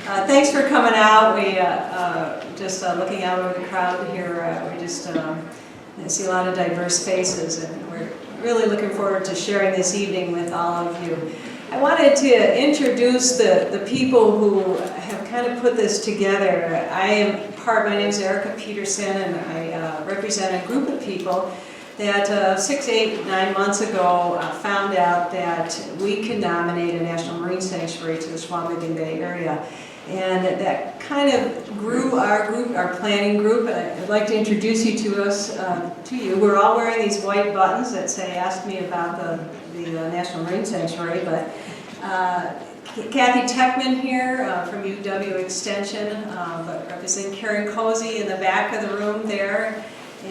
Thanks for coming out. We just looking out over the crowd here, we just see a lot of diverse faces, and we're really looking forward to sharing this evening with all of you. I wanted to introduce the people who have kind of put this together. My name is Erica Peterson, and I represent a group of people that 6, 8, 9 months ago found out that we can nominate a National Marine Sanctuary to the Chequamegon Bay area. And that kind of grew our group, our planning group. I'd like to introduce you to you. We're all wearing these white buttons that say, "Ask me about the National Marine Sanctuary." But Kathy Techman here from UW Extension, but representing Karen Cozy in the back of the room there.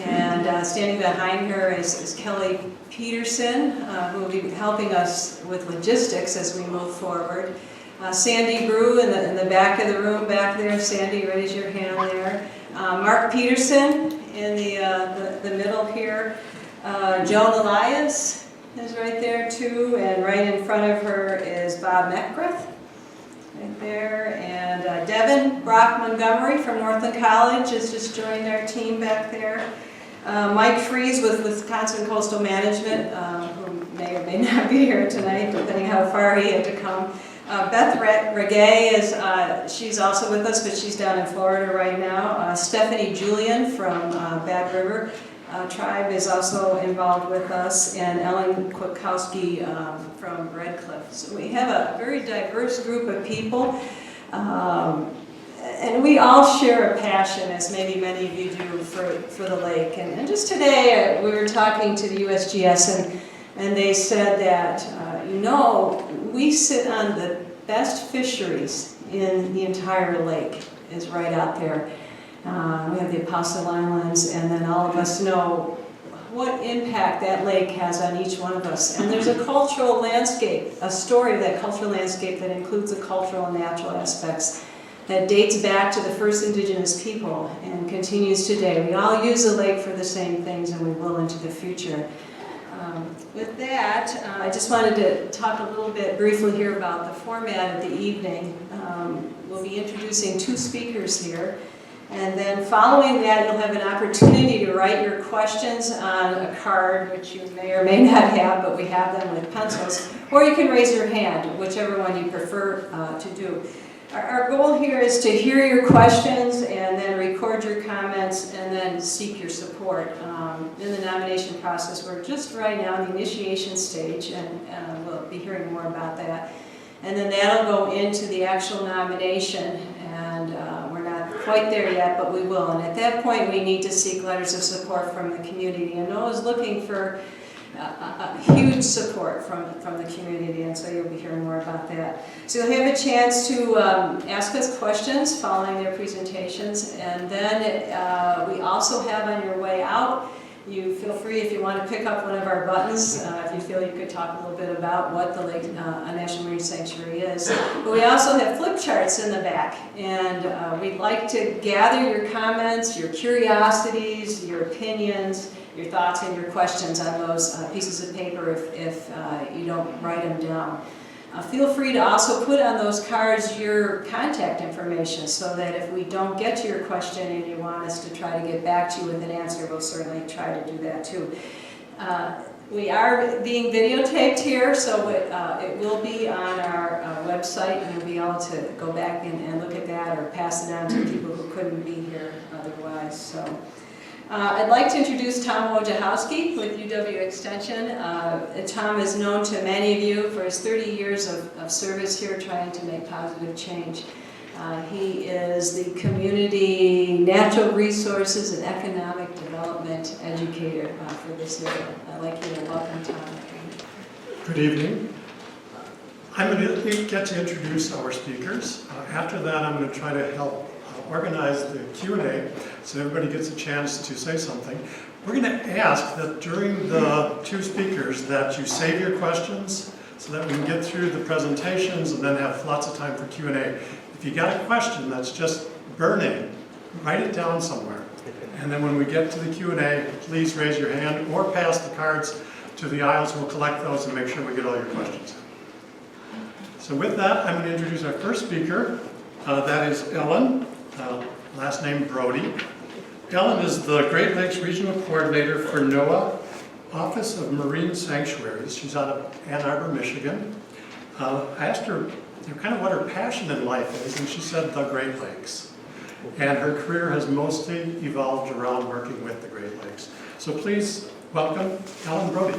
And standing behind her is Kelly Peterson, who will be helping us with logistics as we move forward. Sandy Brew in the back of the room back there. Sandy, raise your hand there. Mark Peterson in the middle here. Joan Elias is right there too, and right in front of her is Bob Meckgreth, right there. And Devin Brock Montgomery from Northland College has just joined our team back there. Mike Fries with Wisconsin Coastal Management, who may or may not be here tonight, depending how far he had to come. Beth Regay she's also with us, but she's down in Florida right now. Stephanie Julian from Bad River Tribe is also involved with us, and Ellen Kwiatkowski from Red Cliff. So we have a very diverse group of people, and we all share a passion, as maybe many of you do, for the lake. And just today we were talking to the USGS, and they said that, we sit on the best fisheries in the entire lake, is right out there. We have the Apostle Islands, and then all of us know what impact that lake has on each one of us. And there's a cultural landscape, a story of that cultural landscape that includes the cultural and natural aspects that dates back to the first indigenous people and continues today. We all use the lake for the same things, and we will into the future. With that, I just wanted to talk a little bit briefly here about the format of the evening. We'll be introducing 2 speakers here, and then following that you'll have an opportunity to write your questions on a card, which you may or may not have, but we have them with pencils, or you can raise your hand, whichever one you prefer to do. Our goal here is to hear your questions and then record your comments and then seek your support. In the nomination process, we're just right now in the initiation stage, and we'll be hearing more about that. And then that'll go into the actual nomination, and we're not quite there yet, but we will. And at that point, we need to seek letters of support from the community. And NOAA's looking for huge support from the community, and so you'll be hearing more about that. So you'll have a chance to ask us questions following their presentations, and then we also have on your way out, you feel free, if you want to pick up one of our buttons, if you feel you could talk a little bit about what the Lake National Marine Sanctuary is. But we also have flip charts in the back, and we'd like to gather your comments, your curiosities, your opinions, your thoughts and your questions on those pieces of paper if you don't write them down. Feel free to also put on those cards your contact information, so that if we don't get to your question and you want us to try to get back to you with an answer, we'll certainly try to do that too. We are being videotaped here, so it will be on our website, and you'll be able to go back and look at that or pass it on to people who couldn't be here otherwise. So. I'd like to introduce Tom Wojciechowski with UW Extension. Tom is known to many of you for his 30 years of service here trying to make positive change. He is the community natural resources and economic development educator for this area. I'd like you to welcome Tom. Good evening. I'm going to get to introduce our speakers. After that, I'm going to try to help organize the Q&A so everybody gets a chance to say something. We're going to ask that during the 2 speakers that you save your questions so that we can get through the presentations and then have lots of time for Q&A. If you got a question that's just burning, write it down somewhere. And then when we get to the Q&A, please raise your hand or pass the cards to the aisles. We'll collect those and make sure we get all your questions. So with that, I'm going to introduce our first speaker, That is Ellen, last name Brody. Ellen is the Great Lakes Regional Coordinator for NOAA, Office of Marine Sanctuaries. She's out of Ann Arbor, Michigan. I asked her kind of what her passion in life is, and she said the Great Lakes. And her career has mostly evolved around working with the Great Lakes. So please welcome Ellen Brody.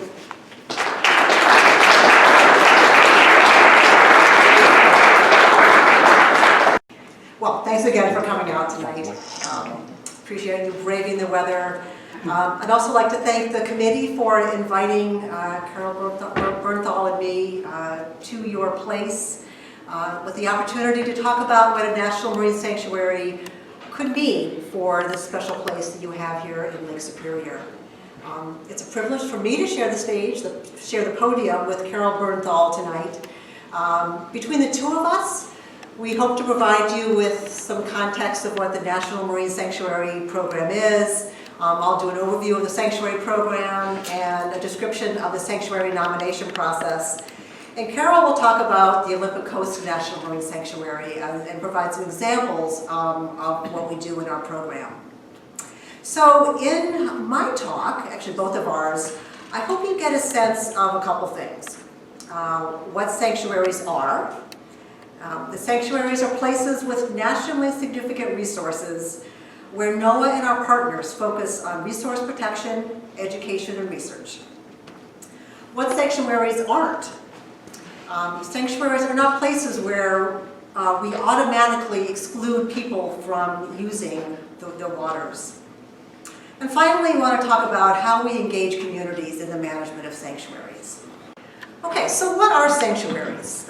Well, thanks again for coming out tonight. Appreciate you braving the weather. I'd also like to thank the committee for inviting Carol Bernthal and me to your place with the opportunity to talk about what a National Marine Sanctuary could mean for this special place that you have here in Lake Superior. It's a privilege for me to share the stage, share the podium with Carol Bernthal tonight. Between the two of us, we hope to provide you with some context of what the National Marine Sanctuary Program is. I'll do an overview of the sanctuary program and a description of the sanctuary nomination process. And Carol will talk about the Olympic Coast National Marine Sanctuary and provide some examples of what we do in our program. So in my talk, actually both of ours, I hope you get a sense of a couple things. What sanctuaries are. The sanctuaries are places with nationally significant resources where NOAA and our partners focus on resource protection, education, and research. What sanctuaries aren't? Sanctuaries are not places where we automatically exclude people from using the waters. And finally, we want to talk about how we engage communities in the management of sanctuaries. Okay, so what are sanctuaries?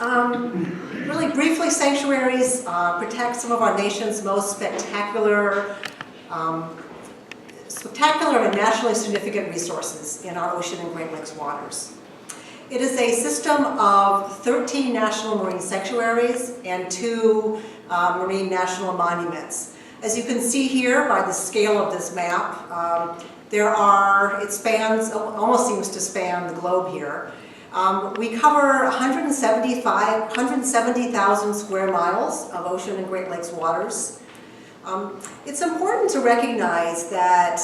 Really briefly, sanctuaries protect some of our nation's most spectacular and nationally significant resources in our ocean and Great Lakes waters. It is a system of 13 national marine sanctuaries and 2 marine national monuments. As you can see here by the scale of this map, it spans, almost seems to span the globe here. We cover 170,000 square miles of ocean and Great Lakes waters. It's important to recognize that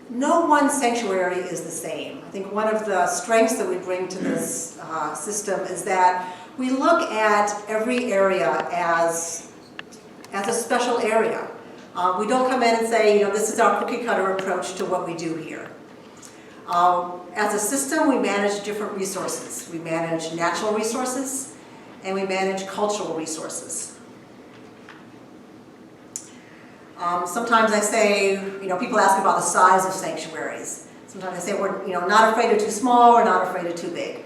no one sanctuary is the same. I think one of the strengths that we bring to this system is that we look at every area as a special area. We don't come in and say, this is our cookie cutter approach to what we do here. As a system, we manage different resources. We manage natural resources, and we manage cultural resources. Sometimes I say, people ask about the size of sanctuaries. Sometimes I say we're, not afraid of too small, we're not afraid of too big.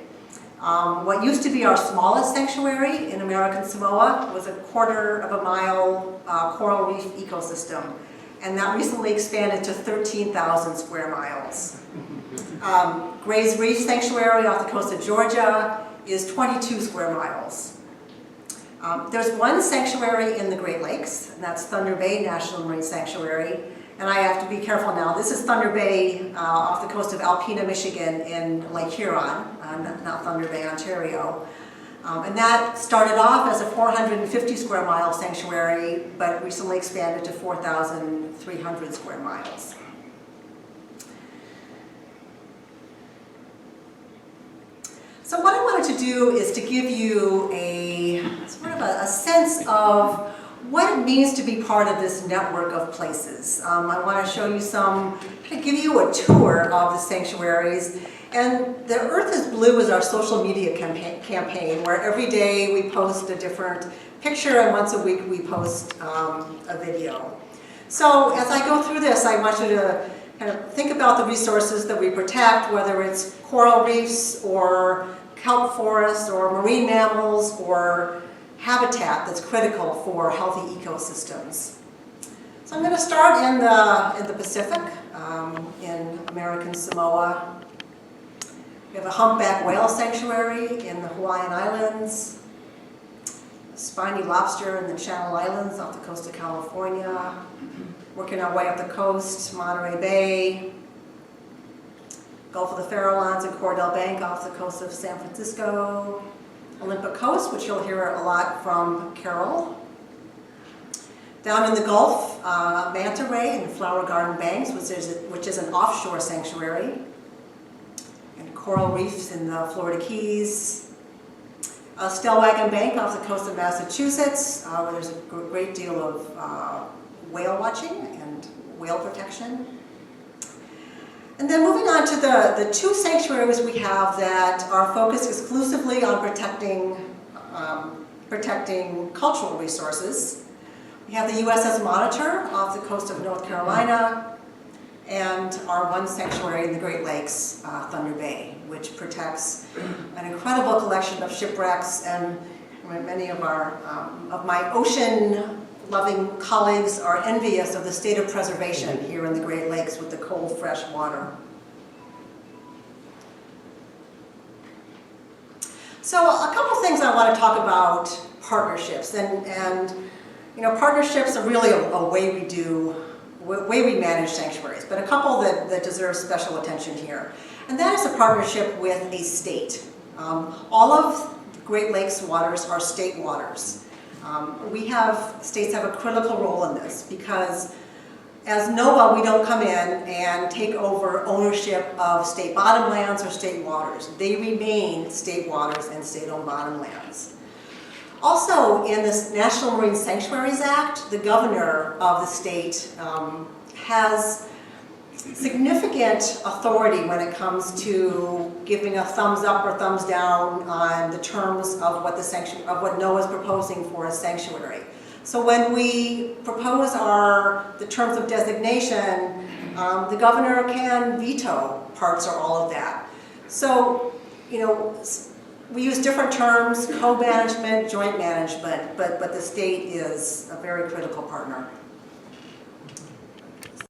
What used to be our smallest sanctuary in American Samoa was a 1/4 of a mile coral reef ecosystem, and that recently expanded to 13,000 square miles. Gray's Reef Sanctuary off the coast of Georgia is 22 square miles. There's one sanctuary in the Great Lakes, and that's Thunder Bay National Marine Sanctuary. And I have to be careful now. This is Thunder Bay off the coast of Alpena, Michigan in Lake Huron, not Thunder Bay, Ontario. And that started off as a 450 square mile sanctuary, but recently expanded to 4,300 square miles. So what I wanted to do is to give you a sense of what it means to be part of this network of places. I want to show you give you a tour of the sanctuaries. And the Earth is Blue is our social media campaign, where every day we post a different picture, and once a week we post a video. So as I go through this, I want you to kind of think about the resources that we protect, whether it's coral reefs or kelp forests or marine mammals or habitat that's critical for healthy ecosystems. So I'm going to start in the Pacific, in American Samoa. We have a humpback whale sanctuary in the Hawaiian Islands, a spiny lobster in the Channel Islands off the coast of California, working our way up the coast, Monterey Bay, Gulf of the Farallones and Cordell Bank off the coast of San Francisco, Olympic Coast, which you'll hear a lot from Carol, Down in the Gulf, Manta Ray and Flower Garden Banks, which is an offshore sanctuary, and coral reefs in the Florida Keys. Stellwagen Bank off the coast of Massachusetts, where there's a great deal of whale watching and whale protection. And then moving on to the two sanctuaries we have that are focused exclusively on protecting cultural resources. We have the USS Monitor off the coast of North Carolina, and our one sanctuary in the Great Lakes, Thunder Bay, which protects an incredible collection of shipwrecks, and many of my ocean-loving colleagues are envious of the state of preservation here in the Great Lakes with the cold, fresh water. So a couple things I want to talk about partnerships, and you know, partnerships are really a way we manage sanctuaries, but a couple that deserve special attention here. And that is a partnership with a state. All of Great Lakes waters are state waters. States have a critical role in this because as NOAA, we don't come in and take over ownership of state bottomlands or state waters. They remain state waters and state-owned bottomlands. Also, in this National Marine Sanctuaries Act, the governor of the state has significant authority when it comes to giving a thumbs up or thumbs down on the terms of what NOAA is proposing for a sanctuary. So when we propose the terms of designation, the governor can veto parts or all of that. So, you know, we use different terms, co-management, joint management, but the state is a very critical partner.